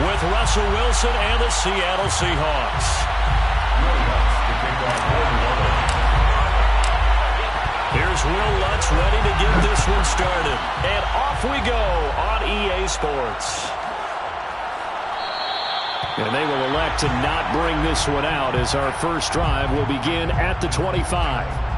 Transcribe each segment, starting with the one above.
with Russell Wilson and the Seattle Seahawks. Here's Will Lutz ready to get this one started. And off we go on EA Sports. And they will elect to not bring this one out as our first drive will begin at the 25.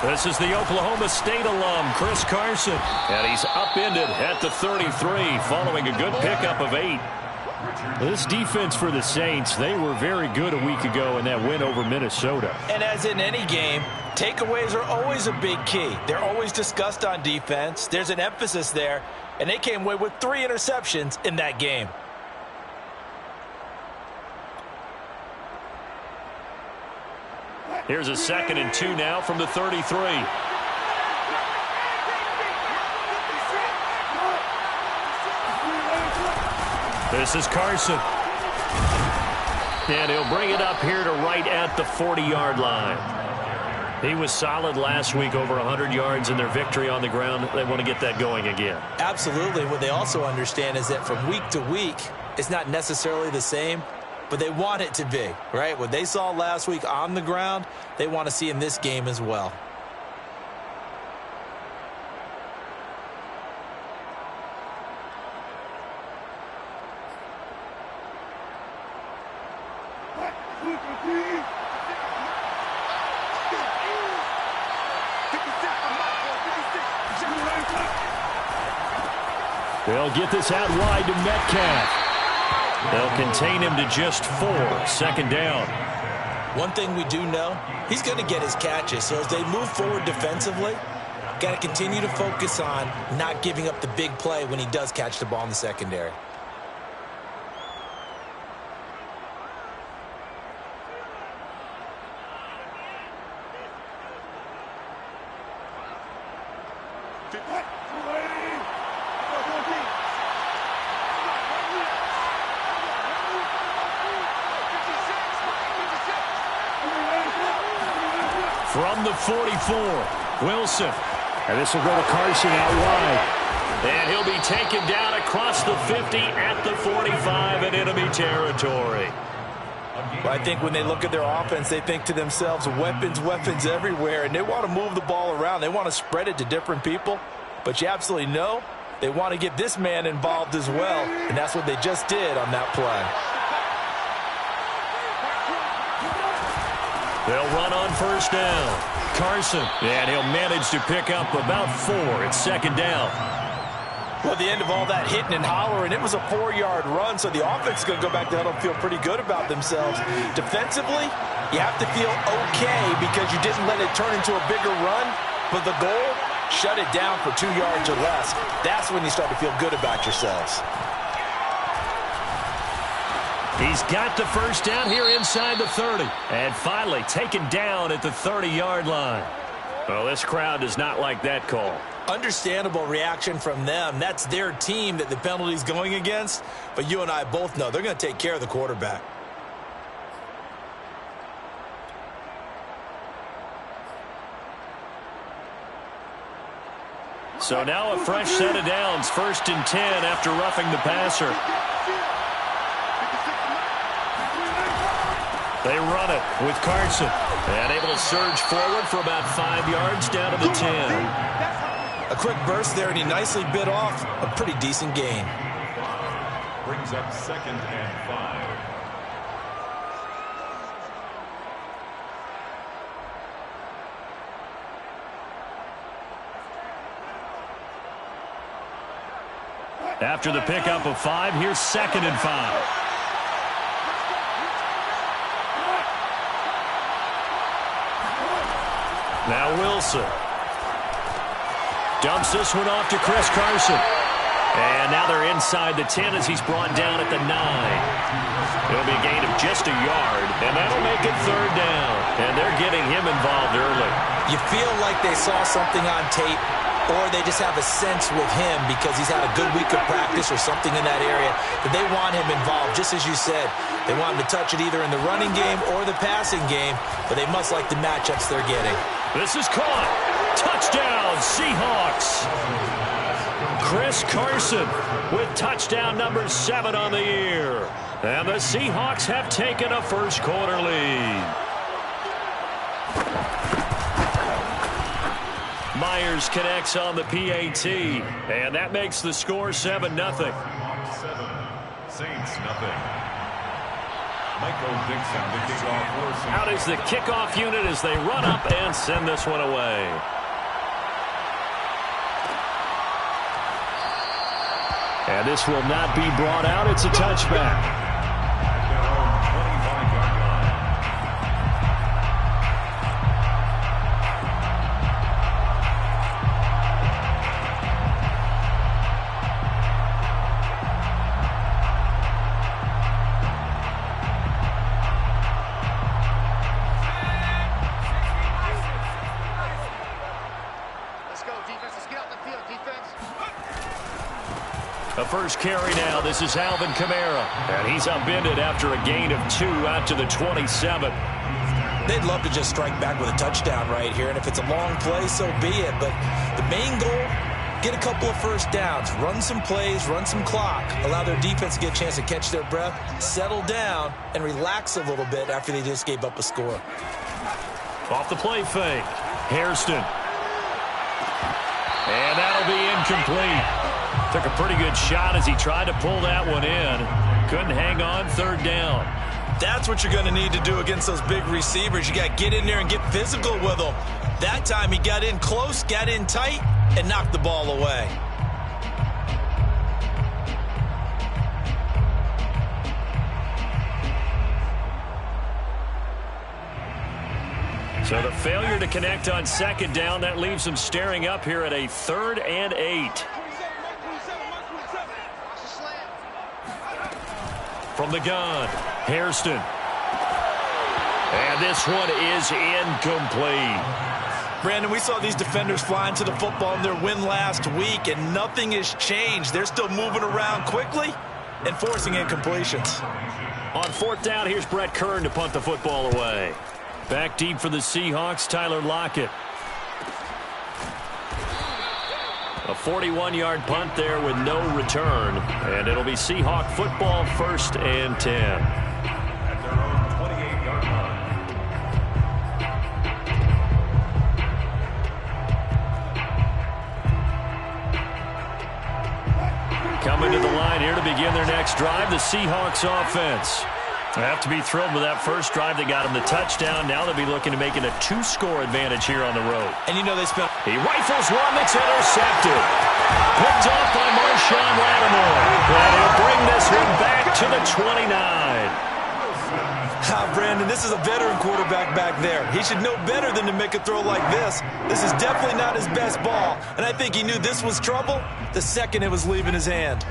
This is the Oklahoma State alum, Chris Carson. And he's upended at the 33 following a good pickup of 8. This defense for the Saints, they were very good a week ago in that win over Minnesota. And as in any game, takeaways are always a big key. They're always discussed on defense. There's an emphasis there. And they came away with 3 interceptions in that game. Here's a 2nd and 2 now from the 33. This is Carson. And he'll bring it up here to right at the 40-yard line. He was solid last week, over 100 yards in their victory on the ground. They want to get that going again. Absolutely. What they also understand is that from week to week, it's not necessarily the same, but they want it to be, right? What they saw last week on the ground, they want to see in this game as well. They'll get this out wide to Metcalf. They'll contain him to just 4. 2nd down. One thing we do know, he's going to get his catches. So as they move forward defensively, got to continue to focus on not giving up the big play when he does catch the ball in the secondary. From the 44, Wilson. And this will go to Carson out wide. And he'll be taken down across the 50 at the 45 in enemy territory. Well, I think when they look at their offense, they think to themselves, weapons, weapons everywhere. And they want to move the ball around. They want to spread it to different people. But you absolutely know they want to get this man involved as well. And that's what they just did on that play. They'll run on 1st down. Carson, and he'll manage to pick up about 4. It's 2nd down. Well, at the end of all that hitting and hollering, it was a 4-yard run, so the offense is going to go back to huddle and feel pretty good about themselves. Defensively, you have to feel okay because you didn't let it turn into a bigger run, but the goal, shut it down for 2 yards or less. That's when you start to feel good about yourselves. He's got the 1st down here inside the 30. And finally taken down at the 30-yard line. Well, this crowd does not like that call. Understandable reaction from them. That's their team that the penalty's going against. But you and I both know they're going to take care of the quarterback. So now a fresh set of downs. 1st and 10 after roughing the passer. They run it with Carson. And able to surge forward for about 5 yards down to the 10. A quick burst there, and he nicely bit off a pretty decent gain. Brings up 2nd and 5. After the pickup of 5, here's 2nd and 5. Now Wilson dumps this one off to Chris Carson. And now Gather inside the 10 as he's brought down at the 9. It'll be a gain of just a yard, and that'll make it 3rd down. And they're getting him involved early. You feel like they saw something on tape, or they just have a sense with him because he's had a good week of practice or something in that area that they want him involved. Just as you said, they want him to touch it either in the running game or the passing game, but they must like the matchups they're getting. This is caught. Touchdown, Seahawks. Chris Carson with touchdown number 7 on the year. And the Seahawks have taken a first-quarter lead. Myers connects on the PAT, and that makes the score 7-0. Saints nothing. Michael Dixon, the kickoff. Out is the kickoff unit as they run up and send this one away. And this will not be brought out. It's a touchback. A first carry now. This is Alvin Kamara. And he's upended after a gain of 2 out to the 27. They'd love to just strike back with a touchdown right here. And if it's a long play, so be it. But the main goal, get a couple of first downs. Run some plays, run some clock. Allow their defense to get a chance to catch their breath, settle down, and relax a little bit after they just gave up a score. Off the play fake. Hairston. And that'll be incomplete. Took a pretty good shot as he tried to pull that one in. Couldn't hang on. 3rd down. That's what you're going to need to do against those big receivers. You got to get in there and get physical with them. That time he got in close, got in tight, and knocked the ball away. So the failure to connect on 2nd down, that leaves them staring up here at a 3rd and 8. From the gun, Hairston. And this one is incomplete. Brandon, we saw these defenders flying to the football in their win last week, and nothing has changed. They're still moving around quickly and forcing incompletions. On 4th down, here's Brett Kern to punt the football away. Back deep for the Seahawks, Tyler Lockett. A 41-yard punt there with no return. And it'll be Seahawk football, 1st and 10. At their own 28-yard line. Coming to the line here to begin their next drive, the Seahawks offense. They have to be thrilled with that first drive. They got him the touchdown. Now they'll be looking to make it a 2-score advantage here on the road. And you know they spent... He rifles one that's intercepted. Picked off by Marshawn Lattimore. And he'll bring this one back to the 29. Brandon, this is a veteran quarterback back there. He should know better than to make a throw like this. This is definitely not his best ball. And I think he knew this was trouble the second it was leaving his hand.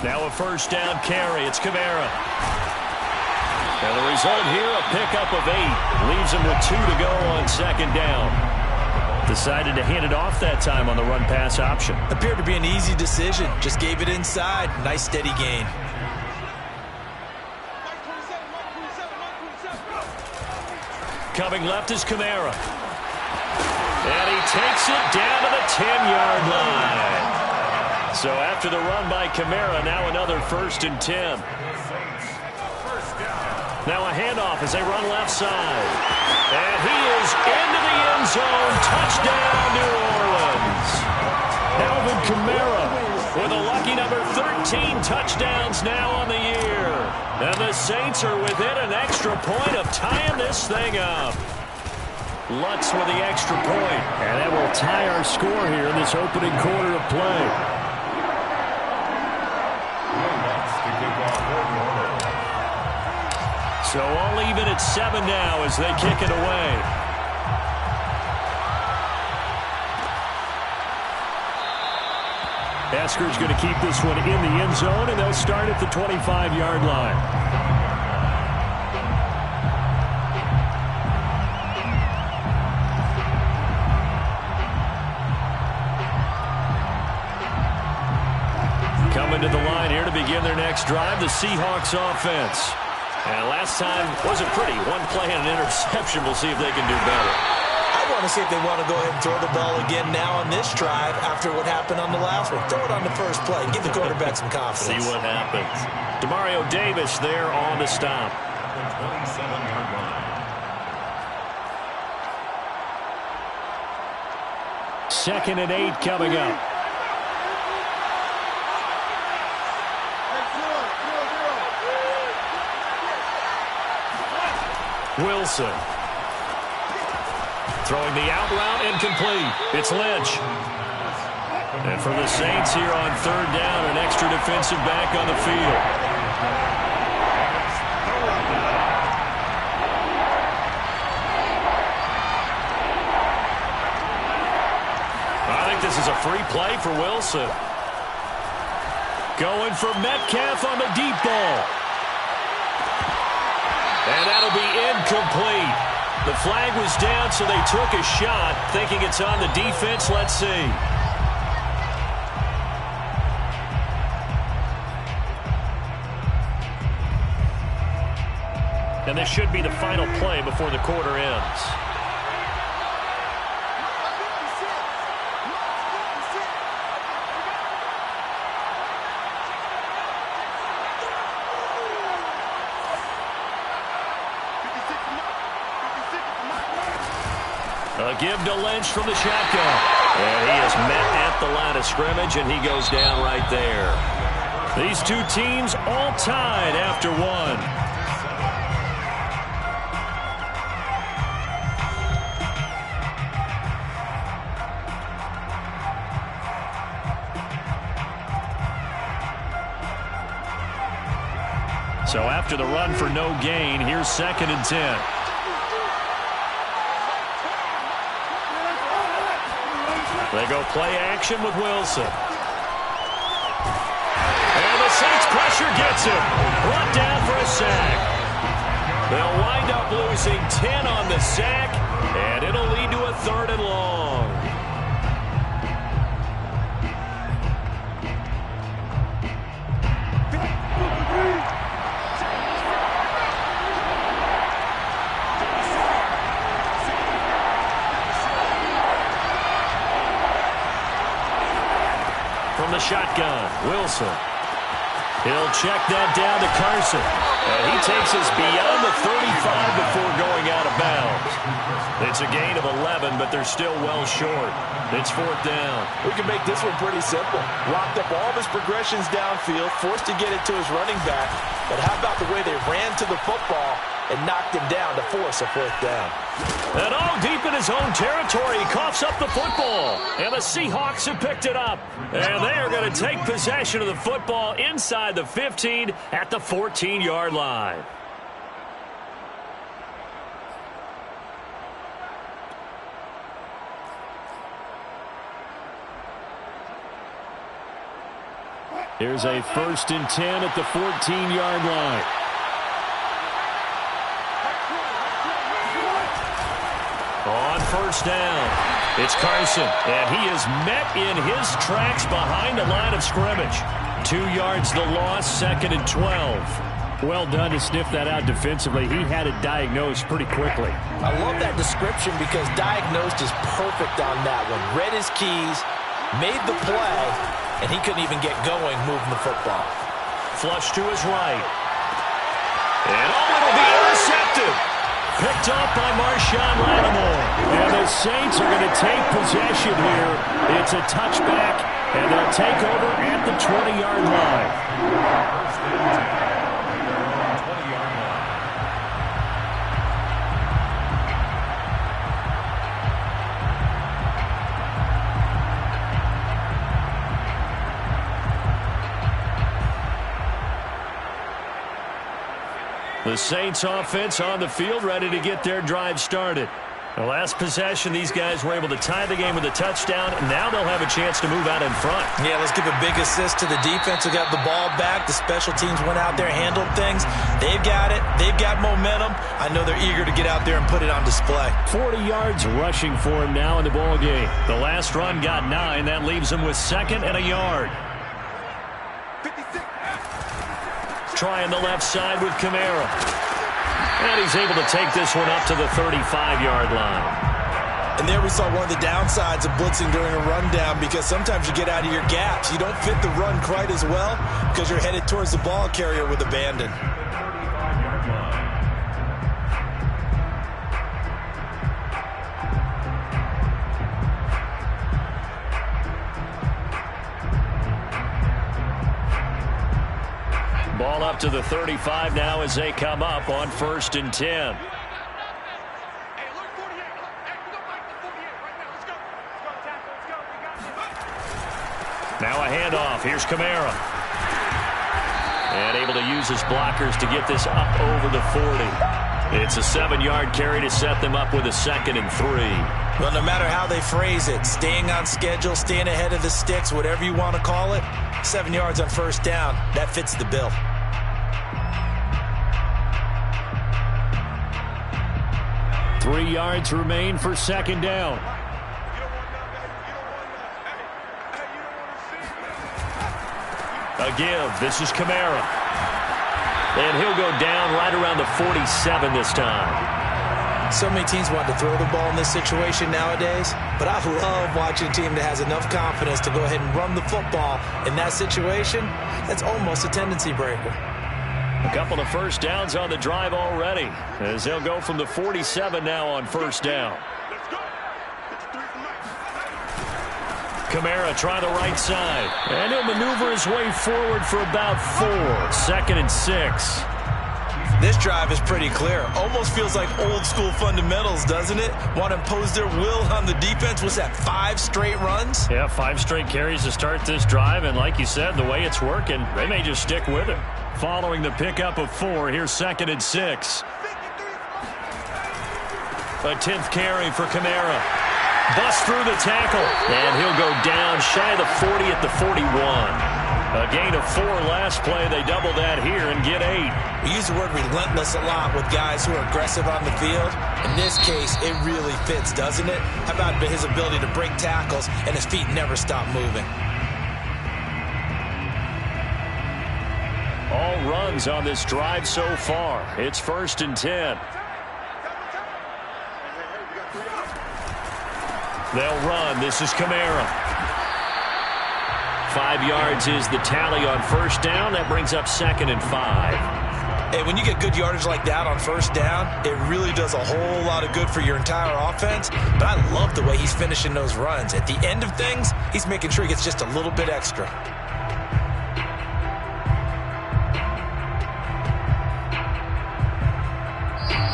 Now a 1st down carry. It's Kamara. And the result here, a pickup of 8. Leaves him with 2 to go on 2nd down. Decided to hand it off that time on the run-pass option. Appeared to be an easy decision. Just gave it inside. Nice steady gain. Coming left is Kamara. And he takes it down to the 10-yard line. So after the run by Kamara, now another 1st and 10. Now a handoff as they run left side. And he is into the end zone. Touchdown, New Orleans. Alvin Kamara with a lucky number 13 touchdowns now on the year. And the Saints are within an extra point of tying this thing up. Lutz with the extra point. And that will tie our score here in this opening quarter of play. So all even at 7 now as they kick it away. Esker's going to keep this one in the end zone, and they'll start at the 25-yard line. Coming to the line here to begin their next drive, the Seahawks offense. And last time wasn't pretty. One play and an interception. We'll see if they can do better. I want to see if they want to go ahead and throw the ball again now on this drive after what happened on the last one. Throw it on the first play. Give the quarterback some confidence. See what happens. Demario Davis there on the stop. 27-yard line. Second and 8 coming up. Wilson. Throwing the out route incomplete. It's Lynch. And for the Saints here on third down, an extra defensive back on the field. I think this is a free play for Wilson. Going for Metcalf on the deep ball. And that'll be incomplete. The flag was down, so they took a shot, thinking it's on the defense. Let's see. And this should be the final play before the quarter ends. A give to Lynch from the shotgun. And he is met at the line of scrimmage, and he goes down right there. These two teams all tied after one. So after the run for no gain, here's 2nd and 10. They go play action with Wilson. And the Saints pressure gets him. Brought down for a sack. They'll wind up losing 10 on the sack, and it'll lead to a 3rd and long. From the shotgun, Wilson. He'll check that down to Carson. And he takes us beyond the 35 before going out of bounds. It's a gain of 11, but they're still well short. It's 4th down. We can make this one pretty simple. Locked up all of his progressions downfield, forced to get it to his running back. But how about the way they ran to the football and knocked him down to force a 4th down? And all deep in his own territory, he coughs up the football. And the Seahawks have picked it up. And they are going to take possession of the football inside the 15 at the 14-yard line. Here's a 1st and 10 at the 14-yard line. On 1st down, it's Carson, and he is met in his tracks behind the line of scrimmage. 2 yards the loss, 2nd and 12. Well done to sniff that out defensively. He had it diagnosed pretty quickly. I love that description because diagnosed is perfect on that one. Read his keys, made the play, and he couldn't even get going moving the football. Flush to his right. And it'll be intercepted. Picked off by Marshawn Lattimore. And the Saints are going to take possession here. It's a touchback, and they'll take over at the 20-yard line. The Saints offense on the field, ready to get their drive started. The last possession, these guys were able to tie the game with a touchdown, and now they'll have a chance to move out in front. Yeah, let's give a big assist to the defense who got the ball back. The special teams went out there, handled things. They've got it. They've got momentum. I know they're eager to get out there and put it on display. 40 yards rushing for him now in the ball game. The last run got 9. That leaves him with 2nd and a yard. Trying the left side with Kamara. And he's able to take this one up to the 35-yard line. And there we saw one of the downsides of blitzing during a rundown, because sometimes you get out of your gaps. You don't fit the run quite as well because you're headed towards the ball carrier with abandon. Ball up to the 35 now as they come up on 1st and 10. Now a handoff. Here's Kamara. And able to use his blockers to get this up over the 40. It's a 7-yard carry to set them up with a 2nd and 3. Well, no matter how they phrase it, staying on schedule, staying ahead of the sticks, whatever you want to call it, 7 yards on 1st down, that fits the bill. Three yards remain for 2nd down. A give. This is Kamara. And he'll go down right around the 47 this time. So many teams want to throw the ball in this situation nowadays, but I love watching a team that has enough confidence to go ahead and run the football. In that situation, that's almost a tendency breaker. A couple of 1st downs on the drive already, as they'll go from the 47 now on 1st down. Kamara trying the right side, and he'll maneuver his way forward for about 4. 2nd and 6. This drive is pretty clear. Almost feels like old school fundamentals, doesn't it? Want to impose their will on the defense. Was that 5 straight runs? Yeah, 5 straight carries to start this drive, and like you said, the way it's working, they may just stick with it. Following the pickup of 4, here's 2nd and 6. A 10th carry for Kamara. Bust through the tackle, and he'll go down shy of the 40 at the 41. A gain of 4 last play. They double that here and get 8. We use the word relentless a lot with guys who are aggressive on the field. In this case, it really fits, doesn't it? How about his ability to break tackles and his feet never stop moving? All runs on this drive so far. It's 1st and 10. They'll run. This is Kamara. 5 yards is the tally on 1st down. That brings up 2nd and 5. Hey, when you get good yardage like that on 1st down, it really does a whole lot of good for your entire offense. But I love the way he's finishing those runs. At the end of things, he's making sure he gets just a little bit extra.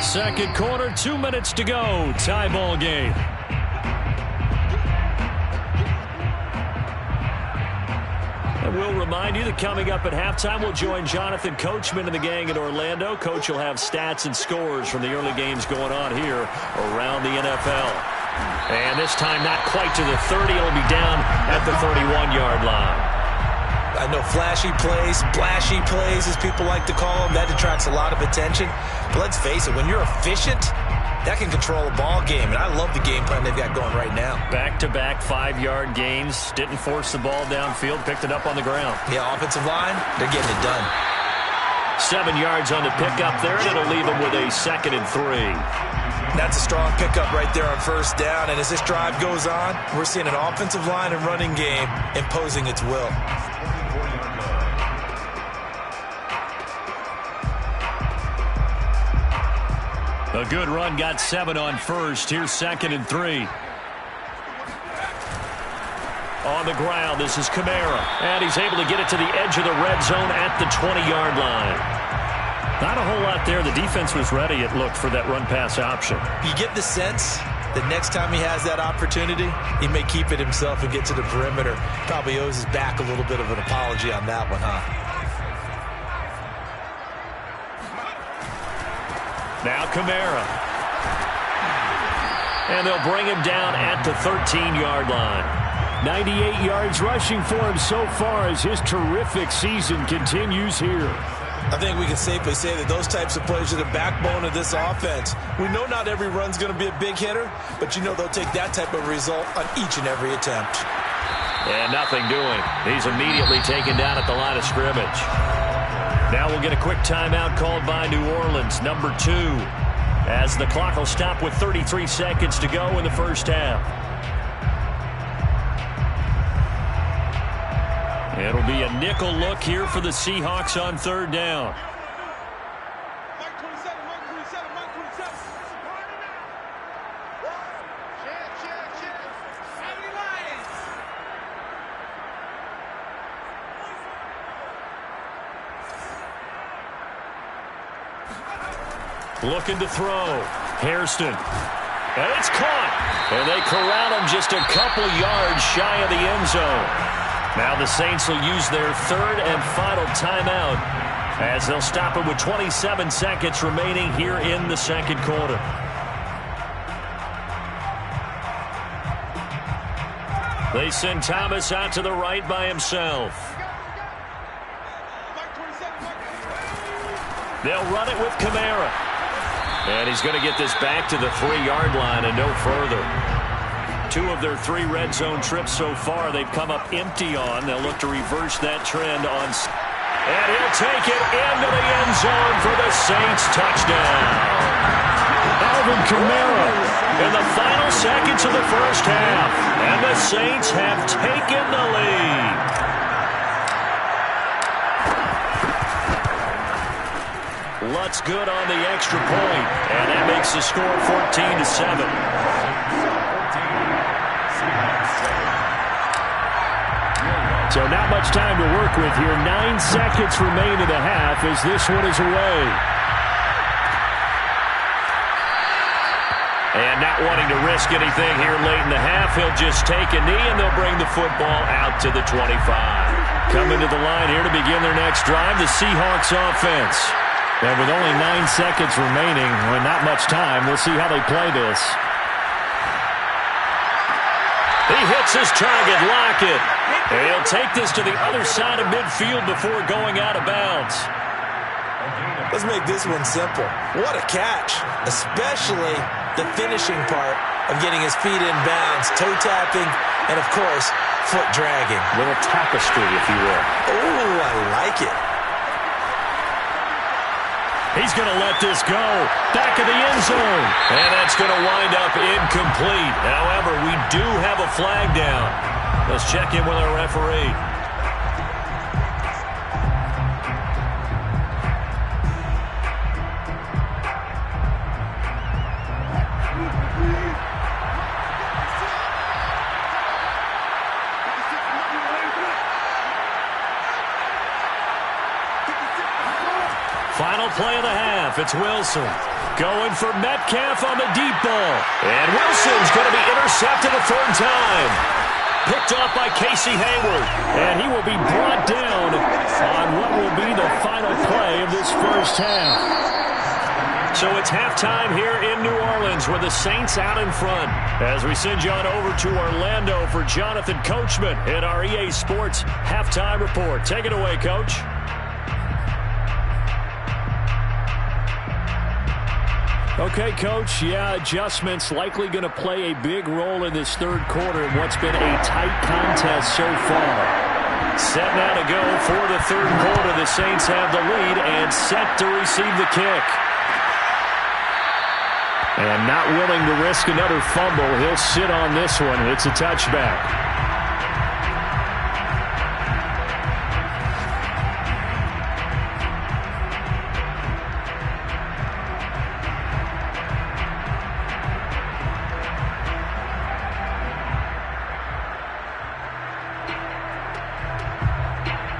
Second quarter, 2 minutes to go. Tie ball game. And we'll remind you that coming up at halftime, we'll join Jonathan Coachman and the gang in Orlando. Coach will have stats and scores from the early games going on here around the NFL. And this time, not quite to the 30. It'll be down at the 31-yard line. I know flashy plays, splashy plays, as people like to call them, that attracts a lot of attention. But let's face it, when you're efficient, that can control a ball game, and I love the game plan they've got going right now. Back-to-back 5-yard gains. Didn't force the ball downfield. Picked it up on the ground. Yeah, offensive line, they're getting it done. 7 yards on the pickup there, and it'll leave them with a 2nd and 3. That's a strong pickup right there on 1st down, and as this drive goes on, we're seeing an offensive line and running game imposing its will. A good run, got 7 on 1st. Here's 2nd and 3. On the ground, this is Kamara. And he's able to get it to the edge of the red zone at the 20-yard line. Not a whole lot there. The defense was ready, it looked, for that run-pass option. You get the sense that next time he has that opportunity, he may keep it himself and get to the perimeter. Probably owes his back a little bit of an apology on that one, huh? Now Kamara. And they'll bring him down at the 13-yard line. 98 yards rushing for him so far as his terrific season continues here. I think we can safely say that those types of plays are the backbone of this offense. We know not every run's going to be a big hitter, but you know they'll take that type of result on each and every attempt. And nothing doing. He's immediately taken down at the line of scrimmage. Now we'll get a quick timeout called by New Orleans, number 2, as the clock will stop with 33 seconds to go in the first half. It'll be a nickel look here for the Seahawks on third down. Looking to throw. Hairston. And it's caught. And they corral him just a couple yards shy of the end zone. Now the Saints will use their third and final timeout as they'll stop it with 27 seconds remaining here in the second quarter. They send Thomas out to the right by himself. They'll run it with Kamara. And he's going to get this back to the 3-yard line and no further. 2 of their 3 red zone trips so far they've come up empty on. They'll look to reverse that trend on. And he'll take it into the end zone for the Saints touchdown. Alvin Kamara in the final seconds of the first half. And the Saints have taken the lead. Lutz good on the extra point, and that makes the score 14-7. So not much time to work with here. 9 seconds remain in the half as this one is away. And not wanting to risk anything here late in the half, he'll just take a knee and they'll bring the football out to the 25. Coming to the line here to begin their next drive, the Seahawks offense. And with only 9 seconds remaining, with not much time, we'll see how they play this. He hits his target, Lockett. And he'll take this to the other side of midfield before going out of bounds. Let's make this one simple. What a catch, especially the finishing part of getting his feet in bounds, toe tapping, and of course, foot dragging. Little tapestry, if you will. Oh, I like it. He's going to let this go. Back of the end zone. And that's going to wind up incomplete. However, we do have a flag down. Let's check in with our referee. Final play of the half. It's Wilson going for Metcalf on the deep ball. And Wilson's going to be intercepted a third time. Picked off by Casey Hayward. And he will be brought down on what will be the final play of this first half. So it's halftime here in New Orleans with the Saints out in front. As we send you on over to Orlando for Jonathan Coachman in our EA Sports Halftime Report. Take it away, Coach. Okay, Coach, adjustments likely going to play a big role in this third quarter in what's been a tight contest so far. Set now to go for the third quarter. The Saints have the lead and set to receive the kick. And not willing to risk another fumble, he'll sit on this one. It's a touchback.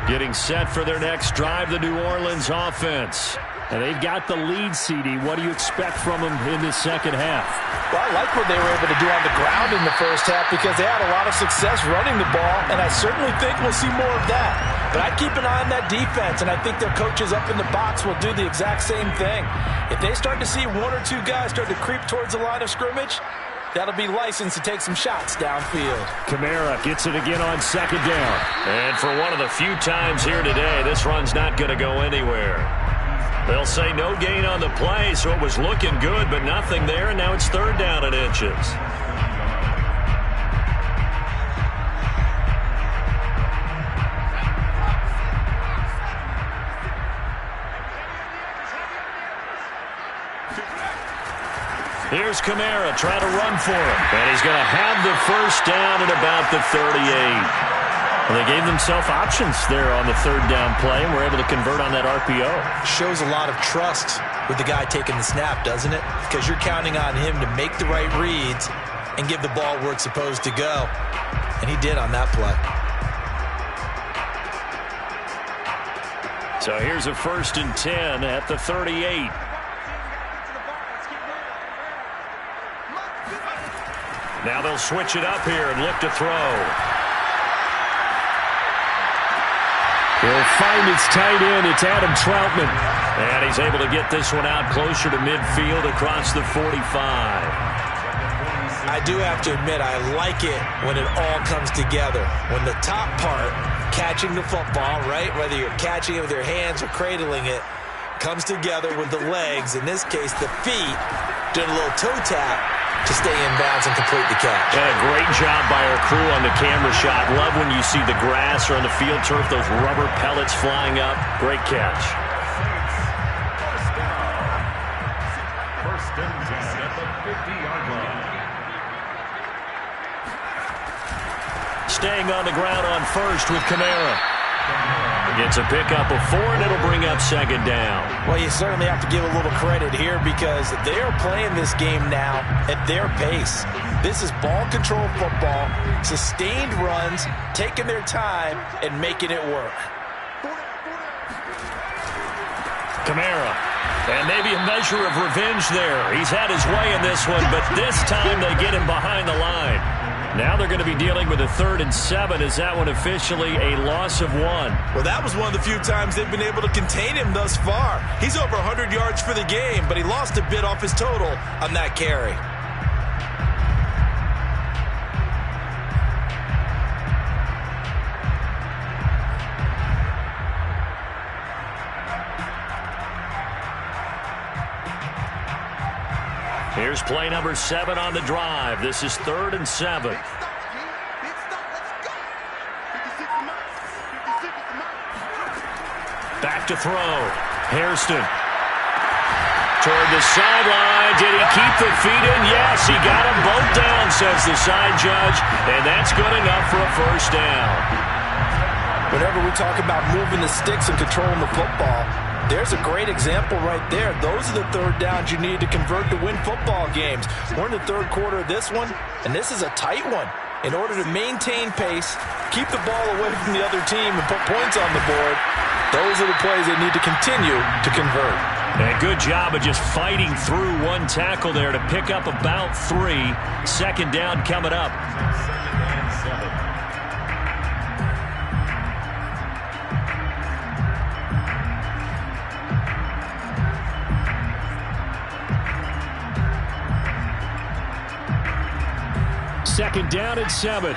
Getting set for their next drive, the New Orleans offense. And they've got the lead, CD. What do you expect from them in the second half? Well, I like what they were able to do on the ground in the first half because they had a lot of success running the ball, and I certainly think we'll see more of that. But I keep an eye on that defense, and I think their coaches up in the box will do the exact same thing. If they start to see 1 or 2 guys start to creep towards the line of scrimmage, that'll be licensed to take some shots downfield. Kamara gets it again on second down. And for one of the few times here today, this run's not going to go anywhere. They'll say no gain on the play, so it was looking good, but nothing there, and now it's third down and inches. Here's Kamara trying to run for him. And he's going to have the first down at about the 38. Well, they gave themselves options there on the third down play and were able to convert on that RPO. Shows a lot of trust with the guy taking the snap, doesn't it? Because you're counting on him to make the right reads and give the ball where it's supposed to go. And he did on that play. So here's a 1st and 10 at the 38. Now they'll switch it up here and look to throw. He'll find his tight end. It's Adam Troutman. And he's able to get this one out closer to midfield across the 45. I do have to admit, I like it when it all comes together. When the top part, catching the football, right, whether you're catching it with your hands or cradling it, comes together with the legs, in this case the feet, doing a little toe tap to stay in bounds and complete the catch. And a great job by our crew on the camera shot. Love when you see the grass or on the field turf, those rubber pellets flying up. Great catch. First and 10 at the 50-yard line. Staying on the ground on first with Kamara. Gets a pickup of 4, and it'll bring up second down. Well, you certainly have to give a little credit here because they are playing this game now at their pace. This is ball control football, sustained runs, taking their time, and making it work. Kamara. And maybe a measure of revenge there. He's had his way in this one, but this time they get him behind the line. Now they're going to be dealing with a 3rd and 7. Is that one officially a loss of 1? Well, that was one of the few times they've been able to contain him thus far. He's over 100 yards for the game, but he lost a bit off his total on that carry. Here's play number 7 on the drive. This is 3rd and 7. Back to throw. Hairston. Toward the sideline. Did he keep the feet in? Yes, he got them both down, says the side judge. And that's good enough for a first down. Whenever we talk about moving the sticks and controlling the football, there's a great example right there. Those are the third downs you need to convert to win football games. We're in the third quarter of this one, and this is a tight one. In order to maintain pace, keep the ball away from the other team, and put points on the board, those are the plays they need to continue to convert. And a good job of just fighting through one tackle there to pick up about 3. Second down coming up. 2nd and 7. Second down and 7.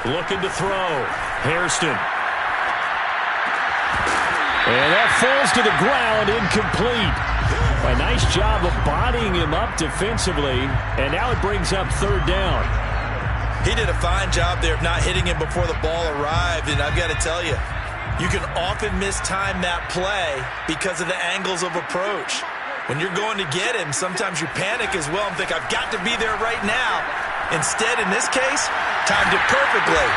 Looking to throw. Hairston. And that falls to the ground, incomplete. A nice job of bodying him up defensively, and now it brings up 3rd down. He did a fine job there of not hitting him before the ball arrived, and I've got to tell you, you can often mistime that play because of the angles of approach. When you're going to get him, sometimes you panic as well and think, I've got to be there right now. Instead, in this case, timed it perfectly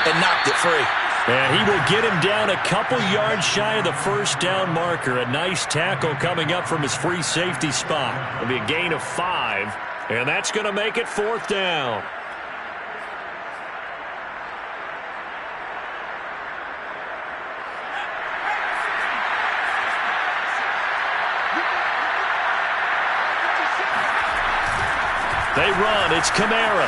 and knocked it free. And he will get him down a couple yards shy of the first down marker. A nice tackle coming up from his free safety spot. It'll be a gain of 5, and that's going to make it 4th down. They run. It's Kamara.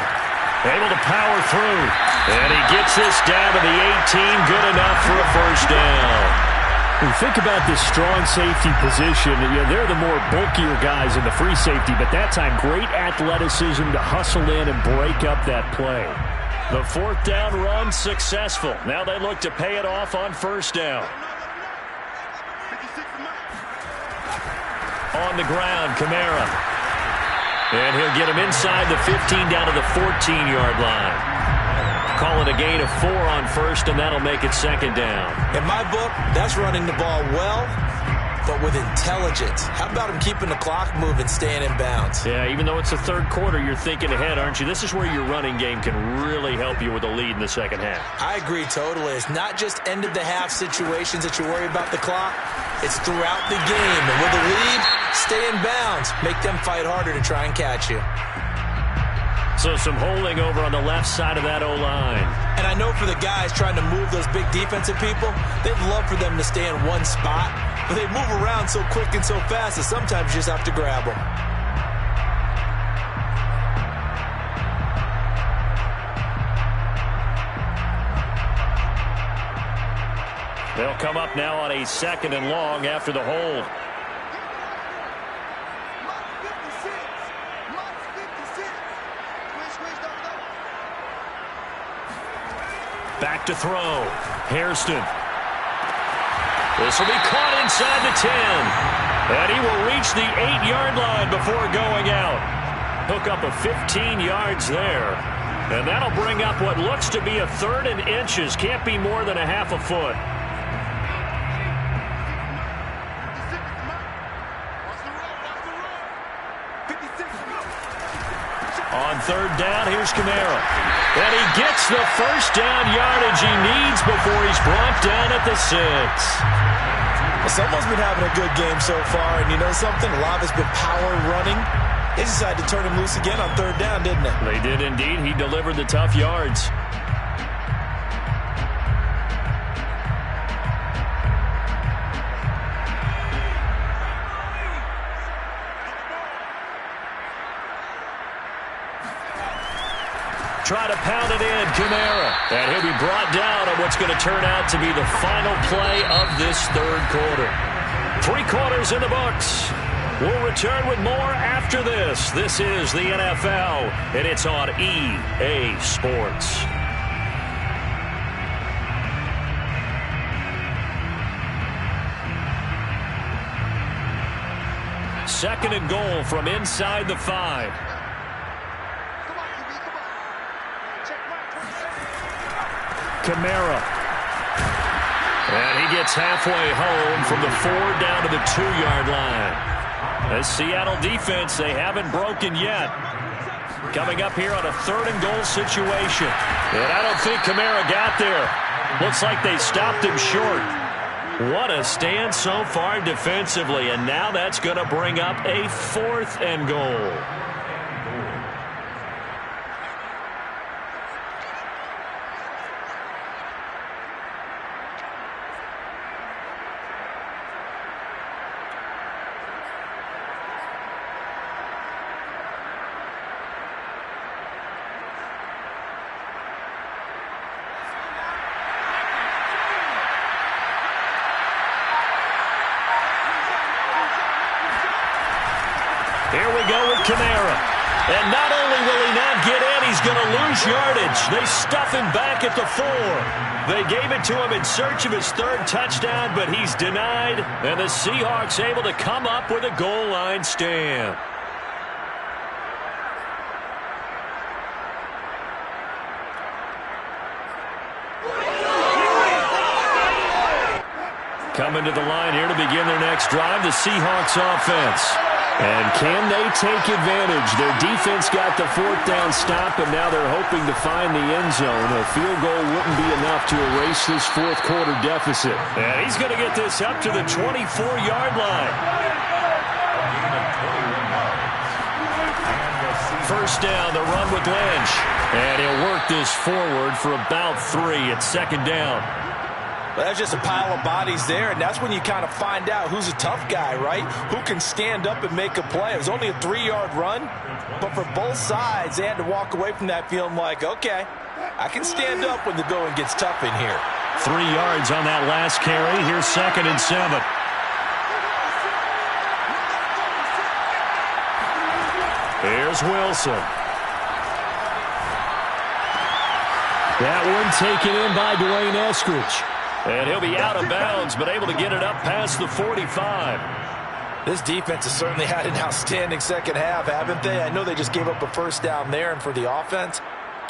Able to power through. And he gets this down to the 18. Good enough for a first down. You think about this strong safety position. They're the more bulkier guys in the free safety, but that time great athleticism to hustle in and break up that play. The fourth down run successful. Now they look to pay it off on first down. On the ground, Kamara. And he'll get him inside the 15 down to the 14-yard line. Call it a gain of 4 on first, and that'll make it second down. In my book, that's running the ball well, but with intelligence. How about him keeping the clock moving, staying in bounds? Yeah, even though it's the third quarter, you're thinking ahead, aren't you? This is where your running game can really help you with a lead in the second half. I agree totally. It's not just end-of-the-half situations that you worry about the clock. It's throughout the game. And with a lead, stay in bounds. Make them fight harder to try and catch you. So some holding over on the left side of that O-line. And I know for the guys trying to move those big defensive people, they'd love for them to stay in one spot. But they move around so quick and so fast that sometimes you just have to grab them. They'll come up now on a 2nd and long after the hold. Back to throw. Hairston. This will be caught inside the 10. And he will reach the 8-yard line before going out. Hook up of 15 yards there. And that'll bring up what looks to be a 3rd and inches. Can't be more than a half a foot. On 3rd down, here's Kamara. And he gets the first down yardage he needs before he's brought down at the 6. Well, someone's been having a good game so far, and you know something? A lot has been power running. They decided to turn him loose again on 3rd down, didn't they? They did indeed. He delivered the tough yards. Try to pound it in, Kamara. And he'll be brought down on what's going to turn out to be the final play of this 3rd quarter. 3 quarters in the books. We'll return with more after this. This is the NFL, and it's on EA Sports. Second and goal from inside the 5. Kamara. And he gets halfway home from the 4 down to the 2-yard line. The Seattle defense, they haven't broken yet. Coming up here on a 3rd and goal situation. And I don't think Kamara got there. Looks like they stopped him short. What a stand so far defensively. And now that's going to bring up a 4th and goal. Here we go with Kamara. And not only will he not get in, he's going to lose yardage. They stuff him back at the 4. They gave it to him in search of his 3rd touchdown, but he's denied. And the Seahawks able to come up with a goal line stand. Coming to the line here to begin their next drive, the Seahawks offense. And can they take advantage? Their defense got the 4th down stop, and now they're hoping to find the end zone. A field goal wouldn't be enough to erase this 4th quarter deficit. And he's going to get this up to the 24-yard line. First down, the run with Lynch. And he'll work this forward for about 3 at 2nd down. Well, that's just a pile of bodies there, and that's when you kind of find out who's a tough guy, right? Who can stand up and make a play. It was only a 3-yard run, but for both sides, they had to walk away from that feeling like, okay, I can stand up when the going gets tough in here. 3 yards on that last carry. Here's 2nd and 7. Here's Wilson. That one taken in by Dwayne Eskridge. And he'll be out of bounds, but able to get it up past the 45. This defense has certainly had an outstanding second half, haven't they? I know they just gave up a first down there, and for the offense,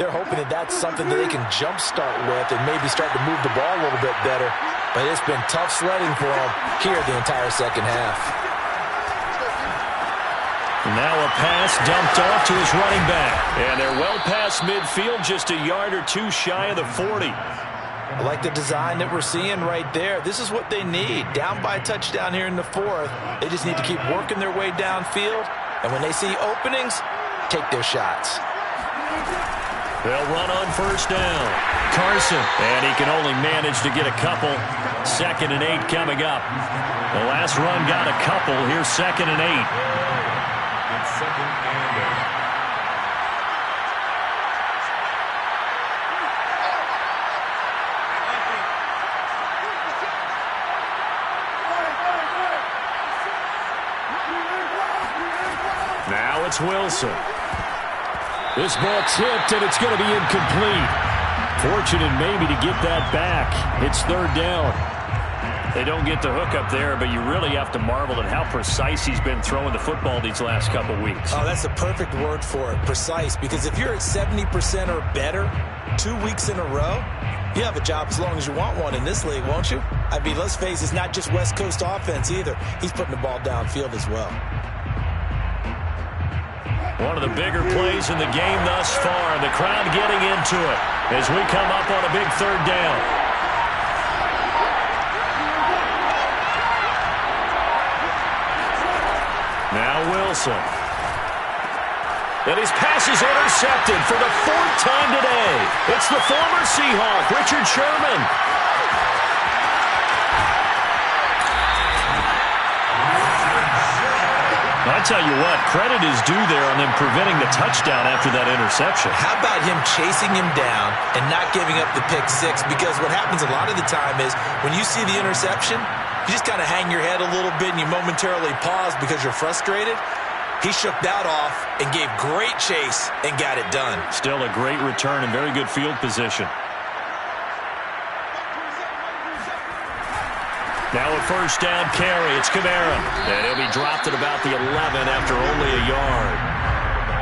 they're hoping that that's something that they can jumpstart with and maybe start to move the ball a little bit better. But it's been tough sledding for them here the entire second half. Now a pass dumped off to his running back. And they're well past midfield, just a yard or two shy of the 40. I like the design that we're seeing right there. This is what they need. Down by a touchdown here in the 4th. They just need to keep working their way downfield. And when they see openings, take their shots. They'll run on first down. Carson. And he can only manage to get a couple. 2nd and 8 coming up. The last run got a couple. Here's 2nd and 8. It's 2nd and 8. Now it's Wilson. This ball tipped, and it's going to be incomplete. Fortunate maybe to get that back. It's 3rd down. They don't get the hook up there, but you really have to marvel at how precise he's been throwing the football these last couple weeks. Oh, that's the perfect word for it, precise. Because if you're at 70% or better 2 weeks in a row, you have a job as long as you want one in this league, won't you? I mean, let's face it, it's not just West Coast offense either. He's putting the ball downfield as well. One of the bigger plays in the game thus far, and the crowd getting into it as we come up on a big 3rd down. Now Wilson. And his pass is intercepted for the 4th time today. It's the former Seahawk, Richard Sherman. I tell you what, credit is due there on them preventing the touchdown after that interception. How about him chasing him down and not giving up the pick 6? Because what happens a lot of the time is when you see the interception, you just kind of hang your head a little bit and you momentarily pause because you're frustrated. He shook that off and gave great chase and got it done. Still a great return and very good field position. Now a first down carry. It's Kamara. And he'll be dropped at about the 11 after only a yard.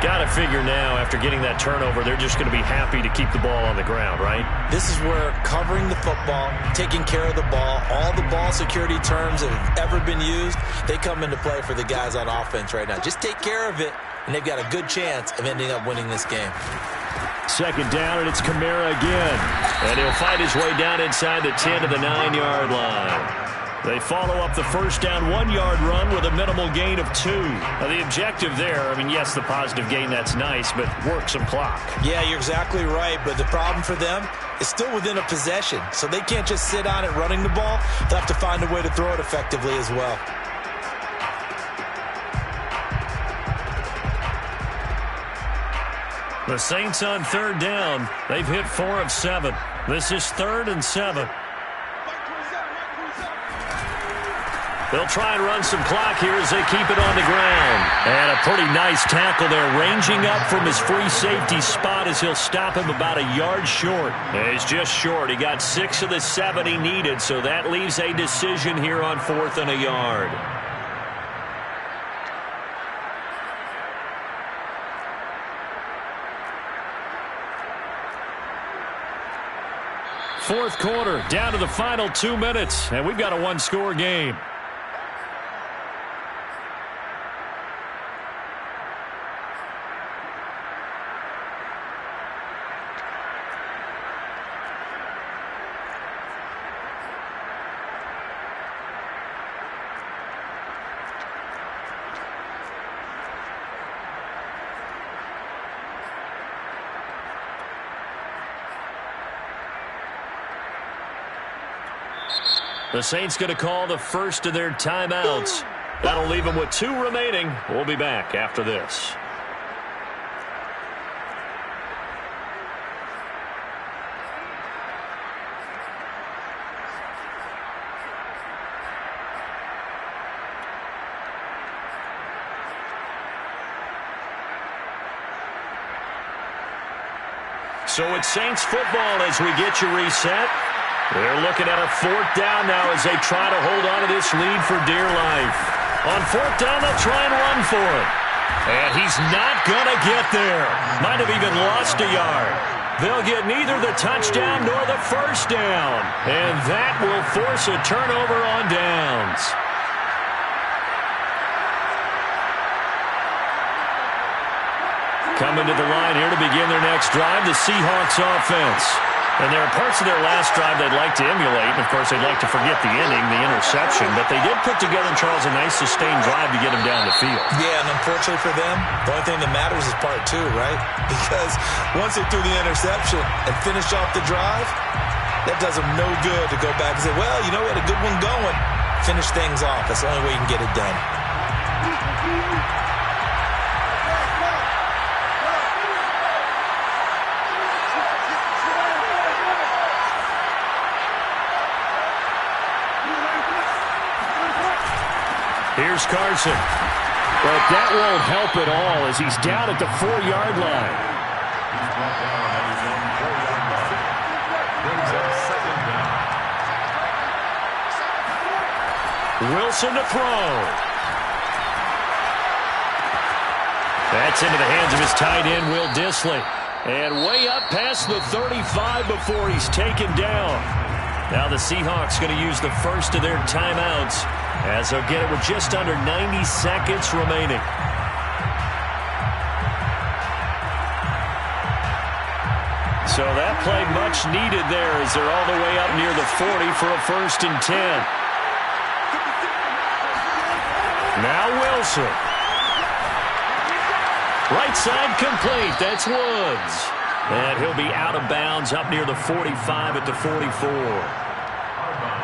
Got to figure now, after getting that turnover, they're just going to be happy to keep the ball on the ground, right? This is where covering the football, taking care of the ball, all the ball security terms that have ever been used, they come into play for the guys on offense right now. Just take care of it, and they've got a good chance of ending up winning this game. 2nd down, and it's Kamara again. And he'll fight his way down inside the 10 to the 9-yard line. They follow up the first down 1-yard run with a minimal gain of 2. Now, the objective there, I mean, yes, the positive gain, that's nice, but work some clock. Yeah, you're exactly right, but the problem for them is still within a possession, so they can't just sit on it running the ball. They'll have to find a way to throw it effectively as well. The Saints on 3rd down. They've hit 4 of 7. This is 3rd and 7. They'll try and run some clock here as they keep it on the ground. And a pretty nice tackle there, ranging up from his free safety spot as he'll stop him about a yard short. And he's just short. He got 6 of the 7 he needed, so that leaves a decision here on 4th and a yard. Fourth quarter, down to the final 2 minutes, and we've got a 1-score game. The Saints going to call the first of their timeouts. That'll leave them with 2 remaining. We'll be back after this. So it's Saints football as we get you reset. They're looking at a 4th down now as they try to hold on to this lead for dear life. On 4th down, they'll try and run for it. And he's not going to get there. Might have even lost a yard. They'll get neither the touchdown nor the first down. And that will force a turnover on downs. Coming to the line here to begin their next drive, the Seahawks offense. And there are parts of their last drive they'd like to emulate. And, of course, they'd like to forget the inning, the interception. But they did put together, Charles, a nice sustained drive to get them down the field. Yeah, and unfortunately for them, the only thing that matters is part 2, right? Because once they threw the interception and finished off the drive, that does them no good to go back and say, well, you know, we had a good one going. Finish things off. That's the only way you can get it done. Here's Carson. But that won't help at all as he's down at the 4-yard line. He's brought down at his own 4-yard line. Brings up 2nd down. Wilson to throw. That's into the hands of his tight end, Will Dissly. And way up past the 35 before he's taken down. Now the Seahawks going to use the first of their timeouts as they'll get it with just under 90 seconds remaining. So that play much needed there as they're all the way up near the 40 for a 1st and 10. Now Wilson. Right side complete. That's Woods. And he'll be out of bounds up near the 45 at the 44.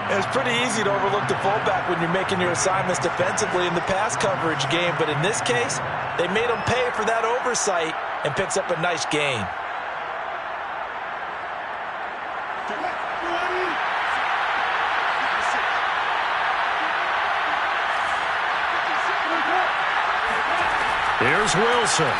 It's pretty easy to overlook the fullback when you're making your assignments defensively in the pass coverage game. But in this case, they made him pay for that oversight and picks up a nice gain. Here's Wilson.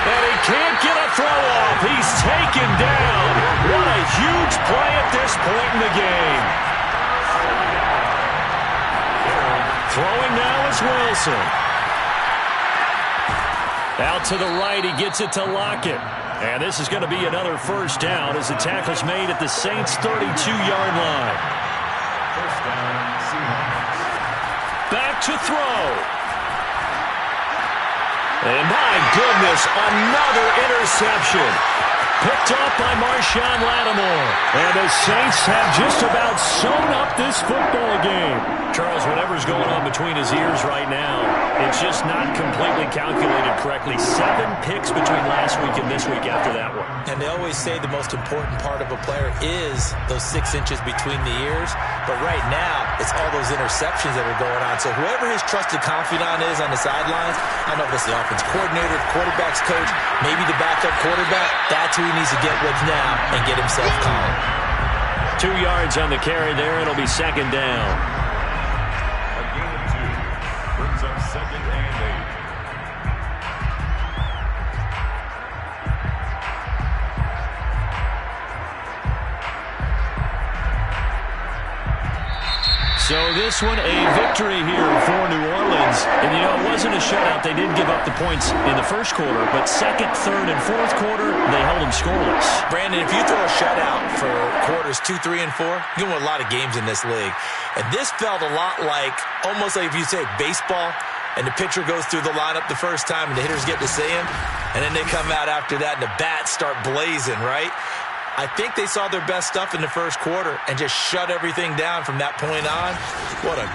And he can't get a throw off. He's taken down. What a huge play at this point in the game. Throwing now is Wilson. Out to the right, he gets it to Lockett. And this is going to be another 1st down as the tackle's made at the Saints' 32-yard line. 1st down, Seahawks. Back to throw. And my goodness, another interception. Picked off by Marshawn Lattimore. And the Saints have just about sewn up this football game. Charles, whatever's going on between his ears right now, it's just not completely calculated correctly. 7 picks between last week and this week after that one. And they always say the most important part of a player is those 6 inches between the ears. But right now, it's all those interceptions that are going on. So whoever his trusted confidant is on the sidelines, I don't know if it's the offense coordinator, quarterback's coach, maybe the backup quarterback, that's who he needs to get with now and get himself calm. 2 yards on the carry there. It'll be 2nd down. A gain of 2. Brings up 2nd and 8. So this one, a victory here for New Orleans. And, you know, it wasn't a shutout. They did give up the points in the first quarter, but 2nd, 3rd, and 4th quarter, they held them scoreless. Brandon, if you throw a shutout for quarters 2, 3, and 4, you win a lot of games in this league. And this felt a lot like, almost like if you say baseball, and the pitcher goes through the lineup the first time, and the hitters get to see him, and then they come out after that, and the bats start blazing, right? I think they saw their best stuff in the first quarter and just shut everything down from that point on. What a